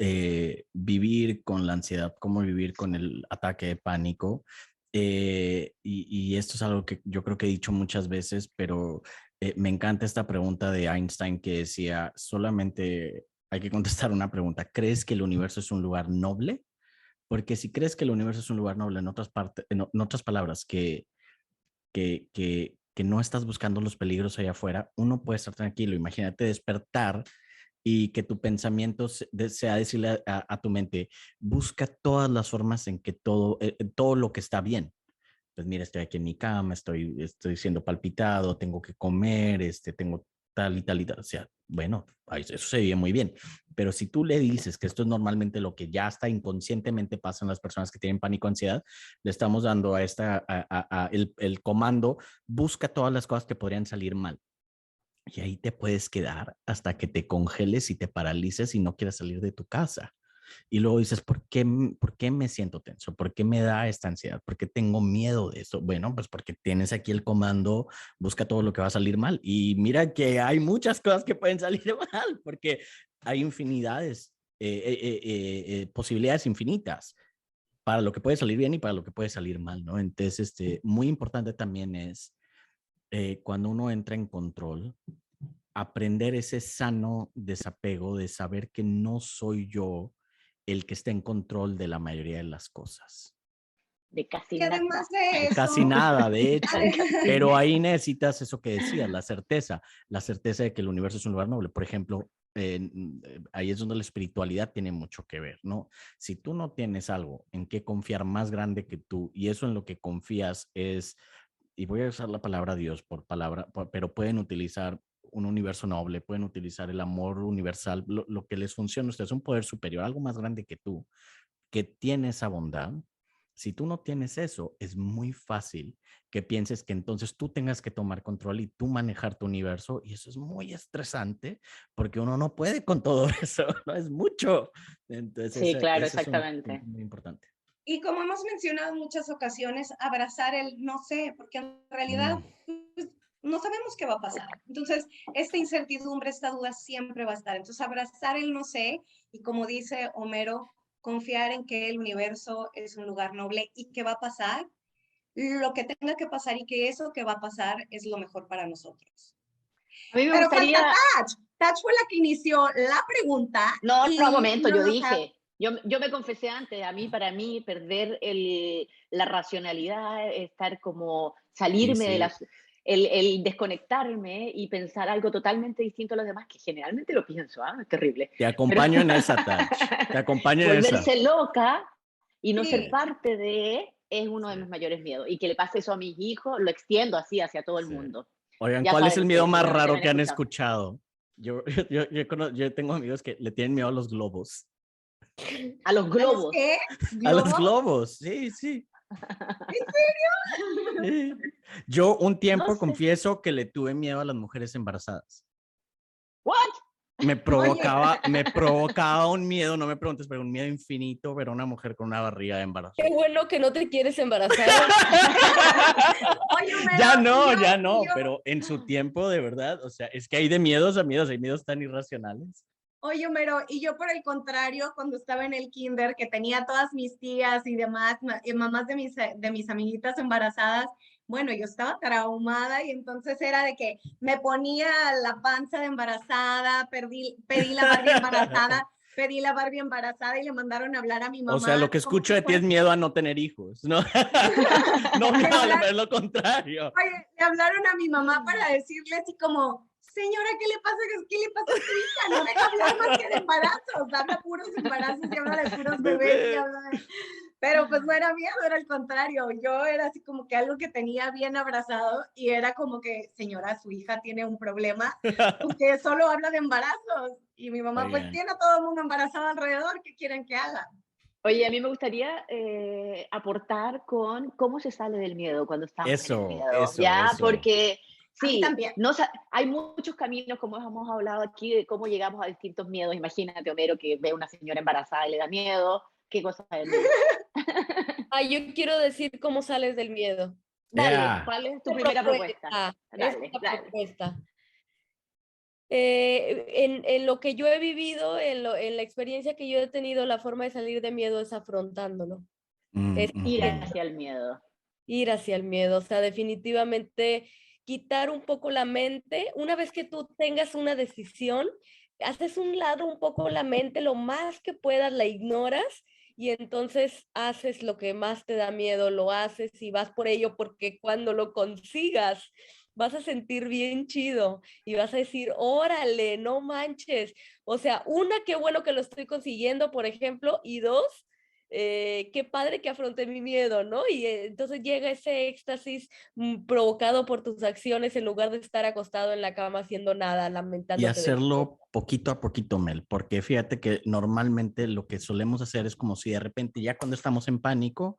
vivir con la ansiedad, cómo vivir con el ataque de pánico. Y esto es algo que yo creo que he dicho muchas veces, pero me encanta esta pregunta de Einstein que decía, solamente hay que contestar una pregunta. ¿Crees que el universo es un lugar noble? Porque si crees que el universo es un lugar noble, en otras palabras, que no estás buscando los peligros allá afuera, uno puede estar tranquilo. Imagínate despertar y que tu pensamiento sea decirle a tu mente, busca todas las formas en que todo lo que está bien. Pues mira, estoy aquí en mi cama, estoy siendo palpitado, tengo que comer, tengo tal y tal y tal. O sea, bueno, eso se vive muy bien. Pero si tú le dices que esto es normalmente lo que ya está inconscientemente pasa en las personas que tienen pánico, ansiedad, le estamos dando el comando, busca todas las cosas que podrían salir mal. Y ahí te puedes quedar hasta que te congeles y te paralices y no quieras salir de tu casa. Y luego dices, ¿por qué me siento tenso? ¿Por qué me da esta ansiedad? ¿Por qué tengo miedo de esto? Bueno, pues porque tienes aquí el comando, busca todo lo que va a salir mal. Y mira que hay muchas cosas que pueden salir mal, porque hay infinidades, posibilidades infinitas para lo que puede salir bien y para lo que puede salir mal, ¿no? Entonces, muy importante también es cuando uno entra en control, aprender ese sano desapego de saber que no soy yo el que está en control de la mayoría de las cosas. De casi Y nada. además de eso, Casi nada, de hecho. De casi Pero nada. ahí necesitas eso que decías, la certeza de que el universo es un lugar noble. Por ejemplo, ahí es donde la espiritualidad tiene mucho que ver, ¿no? Si tú no tienes algo en que confiar más grande que tú y eso en lo que confías es, y voy a usar la palabra Dios pero pueden utilizar un universo noble, pueden utilizar el amor universal, lo que les funcione a ustedes, un poder superior, algo más grande que tú, que tiene esa bondad, Si tú no tienes eso, es muy fácil que pienses que entonces tú tengas que tomar control y tú manejar tu universo, y eso es muy estresante porque uno no puede con todo eso, no es mucho. Entonces, Sí, claro, ese es un exactamente. punto muy importante. Y como hemos mencionado en muchas ocasiones, abrazar el no sé, porque en realidad pues, no sabemos qué va a pasar. Entonces, esta incertidumbre, esta duda siempre va a estar. Entonces, abrazar el no sé y como dice Homero, confiar en que el universo es un lugar noble y que va a pasar lo que tenga que pasar y que eso que va a pasar es lo mejor para nosotros. A mí me Pero gustaría... falta Tach. Tach fue la que inició la pregunta. No, y no, momento, no yo nos ha... dije, yo me confesé antes, para mí, perder la racionalidad, estar como, Sí, salirme de sí. el desconectarme y pensar algo totalmente distinto a los demás, que generalmente lo pienso, es terrible. Te acompaño en esa, Tach. Te acompaño en esa. Volverse loca y no ser Sí. parte de es uno de mis mayores miedos. Y que le pase eso a mis hijos, lo extiendo así hacia todo el mundo. Oigan, Ya ¿cuál es saben el miedo ustedes, más seguramente me raro han que han escuchado. escuchado? Yo tengo amigos que le tienen miedo a los globos. A los ¿A los globos. qué? A los ¿Globos? globos, sí, sí. ¿En serio? Sí. Yo un No tiempo sé. confieso que le tuve miedo a las mujeres embarazadas. ¿What? Me Oye, provocaba un miedo, no me preguntes, pero un miedo infinito ver a una mujer con una barriga de embarazo. Qué bueno que no te quieres embarazar. oye, Homero, Ya no, pero en su tiempo, de verdad, o sea, es que hay de miedos a miedos, hay miedos tan irracionales. Oye, Homero, y yo por el contrario, cuando estaba en el kinder, que tenía todas mis tías y demás, mamás de mis amiguitas embarazadas, bueno, yo estaba traumada y entonces era de que me ponía la panza de embarazada, pedí la Barbie embarazada, pedí la Barbie embarazada y le mandaron a hablar a mi O sea, mamá lo que como escucho si de ti es fuera... miedo a no tener hijos, ¿no? No Le miedo a hablaron, es lo contrario. oye, le hablaron a mi mamá para decirle así como, señora, ¿qué le pasa? ¿Qué le pasa a su hija? No deja hablar más que de embarazos, habla puros embarazos y habla de puros bebés y Bebé. habla de... Pero pues no era miedo, era el contrario. Yo era así como que algo que tenía bien abrazado y era como que, señora, su hija tiene un problema porque solo habla de embarazos. Y mi mamá pues Oigan, tiene a todo el mundo embarazado alrededor, ¿qué quieren que haga? Oye, a mí me gustaría aportar con cómo se sale del miedo cuando estamos en el miedo, ¿ya? eso. Porque A mí sí, también. no, hay muchos caminos, como hemos hablado aquí, de cómo llegamos a distintos miedos. Imagínate, Homero, que ve a una señora embarazada y le da miedo. ¿Qué cosa es el miedo? Yo quiero decir cómo sales del miedo. Dale, Yeah. ¿cuál es tu primera propuesta? Esta Dale, dale. propuesta. En lo que yo he vivido, en la experiencia que yo he tenido, la forma de salir de miedo es afrontándolo. Es Ir hacia el miedo. ir hacia el miedo, o sea, definitivamente quitar un poco la mente. Una vez que tú tengas una decisión, haces un lado un poco la mente, lo más que puedas la ignoras y entonces haces lo que más te da miedo, lo haces y vas por ello porque cuando lo consigas vas a sentir bien chido y vas a decir, órale, no manches. O sea, una, qué bueno que lo estoy consiguiendo, por ejemplo, y dos, qué padre que afronté mi miedo, ¿no? Y entonces llega ese éxtasis provocado por tus acciones en lugar de estar acostado en la cama haciendo nada, Y lamentándote del miedo. hacerlo poquito a poquito, Mel, porque fíjate que normalmente lo que solemos hacer es como si de repente ya cuando estamos en pánico,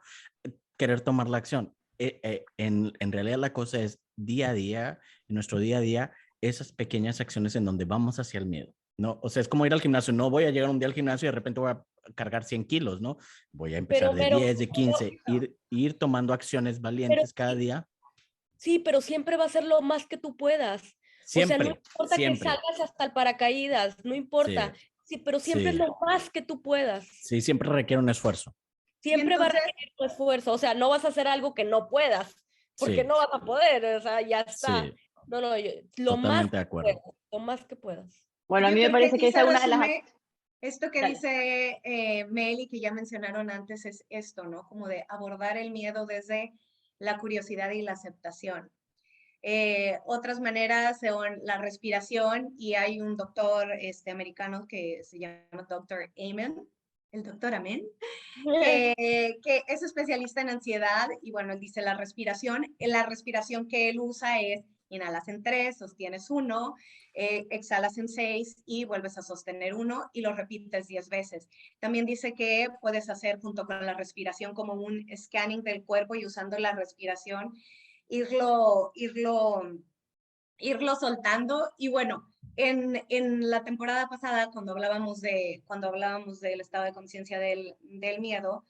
querer tomar la acción. En realidad la cosa es día a día, en nuestro día a día, esas pequeñas acciones en donde vamos hacia el miedo, ¿no? O sea, es como ir al gimnasio, no voy a llegar un día al gimnasio y de repente voy a cargar 100 kilos, ¿no? Voy a empezar de 10, de 15, ir tomando acciones pero valientes cada día. sí, pero siempre va a ser lo más que tú puedas. O sea, no Siempre, importa que siempre. salgas hasta el paracaídas, no Sí, importa. Sí, pero siempre es sí, lo más que tú puedas. sí, siempre requiere un esfuerzo. Y Siempre va a entonces, requerir tu esfuerzo. O sea, no vas a hacer algo que no puedas, porque Sí, no vas a poder. O sea, ya está. sí, No, no, lo más totalmente de que puedas, acuerdo. lo más que puedas. Bueno, a yo mí me creo que parece que aquí esa se es una de las... resume esto que Dale. dice Mel y que ya mencionaron antes, es esto, ¿no? Como de abordar el miedo desde la curiosidad y la aceptación. Otras maneras son la respiración y hay un doctor americano que se llama Dr. Amen, el doctor Amen, que es especialista en ansiedad y bueno, él dice la respiración que él usa es Inhalas en 3, sostienes 1, exhalas en 6 y vuelves a sostener 1 y lo repites 10 veces. También dice que puedes hacer junto con la respiración como un scanning del cuerpo y usando la respiración irlo soltando. Y bueno, en la temporada pasada, cuando hablábamos del estado de conciencia del miedo,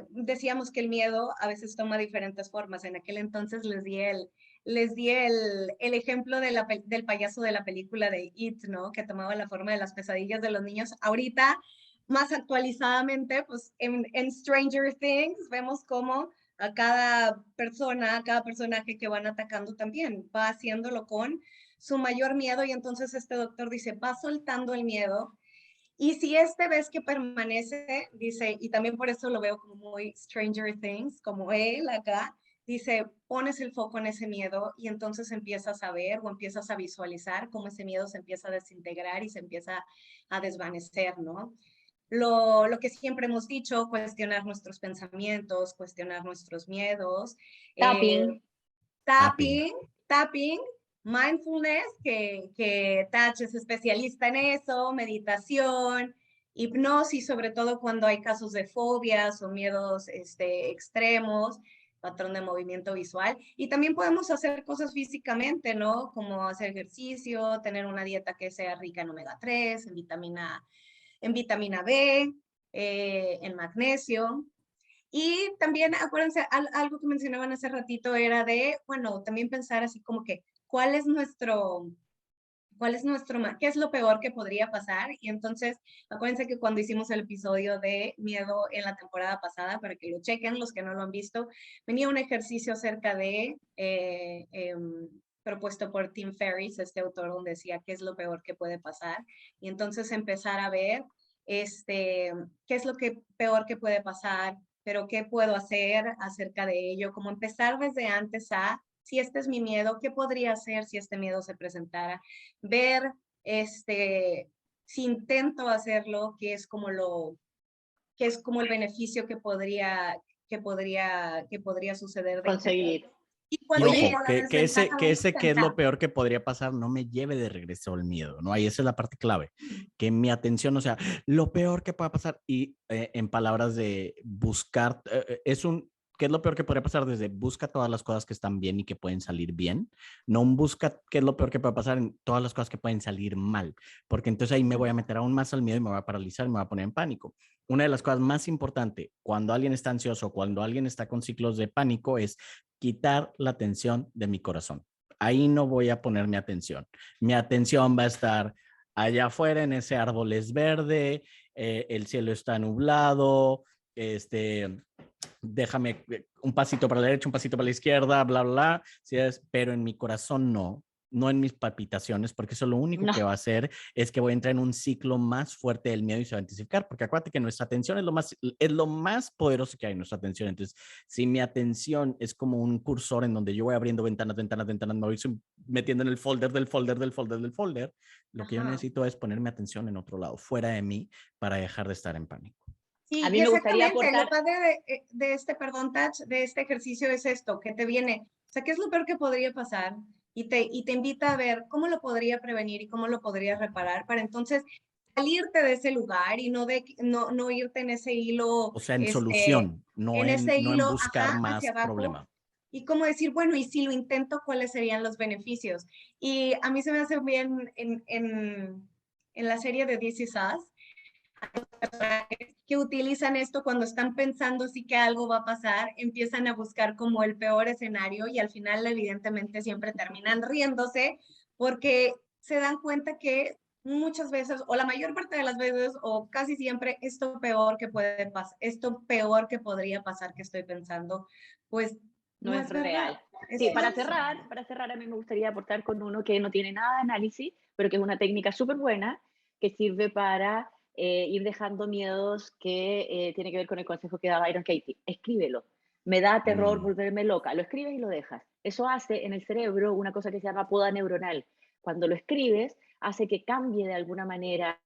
decíamos que el miedo a veces toma diferentes formas. En aquel entonces les di el ejemplo del payaso de la película de It, ¿no? Que tomaba la forma de las pesadillas de los niños. Ahorita, más actualizadamente, pues en Stranger Things vemos cómo a cada persona, a cada personaje que van atacando también va haciéndolo con su mayor miedo, y entonces este doctor dice, va soltando el miedo, y si ves que permanece, dice, y también por eso lo veo como muy Stranger Things, como él acá, dice, pones el foco en ese miedo y entonces empiezas a ver o empiezas a visualizar cómo ese miedo se empieza a desintegrar y se empieza a desvanecer, ¿no? Lo que siempre hemos dicho, cuestionar nuestros pensamientos, cuestionar nuestros miedos, Tapping. tapping, mindfulness, que Tach es especialista en eso, meditación, hipnosis, sobre todo cuando hay casos de fobias o miedos extremos, patrón de movimiento visual. Y también podemos hacer cosas físicamente, ¿no? Como hacer ejercicio, tener una dieta que sea rica en omega 3, en vitamina B, en magnesio. Y también, acuérdense, algo que mencionaban hace ratito era de, bueno, también pensar así como que, qué es lo peor que podría pasar? Y entonces, acuérdense que cuando hicimos el episodio de miedo en la temporada pasada, para que lo chequen, los que no lo han visto, venía un ejercicio acerca de, propuesto por Tim Ferriss, este autor, donde decía qué es lo peor que puede pasar. Y entonces empezar a ver, qué es lo peor que puede pasar, pero qué puedo hacer acerca de ello, como empezar desde antes si este es mi miedo, ¿qué podría hacer si este miedo se presentara? Ver, si intento hacerlo, qué es como el beneficio que podría suceder de Conseguir. Y Y cuando ojo, llega la que ese desventaja, que es lo peor que podría pasar no me lleve de regreso al miedo, ¿no? Ahí esa es la parte clave, que mi atención, o sea, lo peor que pueda pasar y en palabras de buscar, ¿qué es lo peor que podría pasar? Desde busca todas las cosas que están bien y que pueden salir bien, no un busca qué es lo peor que puede pasar en todas las cosas que pueden salir mal, porque entonces ahí me voy a meter aún más al miedo y me voy a paralizar y me voy a poner en pánico. Una de las cosas más importantes cuando alguien está ansioso, cuando alguien está con ciclos de pánico es quitar la atención de mi corazón. Ahí no voy a poner mi atención. Mi atención va a estar allá afuera, en ese árbol es verde, el cielo está nublado, déjame un pasito para la derecha, un pasito para la izquierda, bla, bla, bla, ¿sí es? Pero en mi corazón no en mis palpitaciones, porque eso lo único que va a hacer es que voy a entrar en un ciclo más fuerte del miedo y se va a intensificar, porque acuérdate que nuestra atención es lo más poderoso que hay, nuestra atención. Entonces, si mi atención es como un cursor en donde yo voy abriendo ventanas, me voy metiendo en el folder del folder, lo que yo necesito es poner mi atención en otro lado, fuera de mí, para dejar de estar en pánico. Sí, A mí y me gustaría exactamente, aportar. lo padre de Tach, de este ejercicio es esto, que te viene, o sea, ¿qué es lo peor que podría pasar? Y te invita a ver cómo lo podría prevenir y cómo lo podría reparar para entonces salirte de ese lugar y no irte en ese hilo, O sea, en solución, no en buscar ajá, hacia más abajo. problema. Y cómo decir, bueno, y si lo intento, ¿cuáles serían los beneficios? Y a mí se me hace bien en la serie de This Is Us, que utilizan esto cuando están pensando sí que algo va a pasar, empiezan a buscar como el peor escenario y al final evidentemente siempre terminan riéndose porque se dan cuenta que muchas veces o la mayor parte de las veces o casi siempre esto peor que puede pasar, esto peor que podría pasar que estoy pensando, pues No es real. Sí, para cerrar, a mí me gustaría aportar con uno que no tiene nada de análisis, pero que es una técnica súper buena, que sirve para ir dejando miedos, que tiene que ver con el consejo que daba Byron Katie. Escríbelo. Me da terror volverme loca. Lo escribes y lo dejas. Eso hace en el cerebro una cosa que se llama poda neuronal. Cuando lo escribes, hace que cambie de alguna manera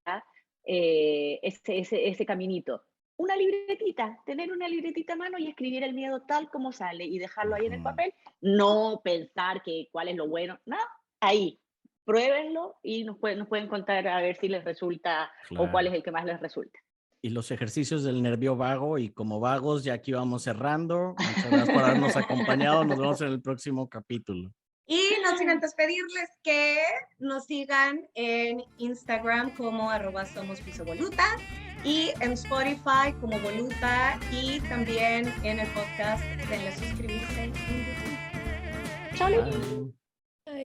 ese caminito. una libretita, tener una libretita a mano y escribir el miedo tal como sale y dejarlo ahí en el papel, no pensar que cuál es lo bueno, no, ahí, pruébenlo y nos pueden contar a ver si les resulta o cuál es el que más les resulta. Y los ejercicios del nervio vago, y como vagos, ya aquí vamos cerrando. Muchas gracias por habernos acompañado. Nos vemos en el próximo capítulo. Y no sin antes pedirles que nos sigan en Instagram como @somospisovoluta y en Spotify como Voluta, y también en el podcast denle suscribirse en YouTube. Chao.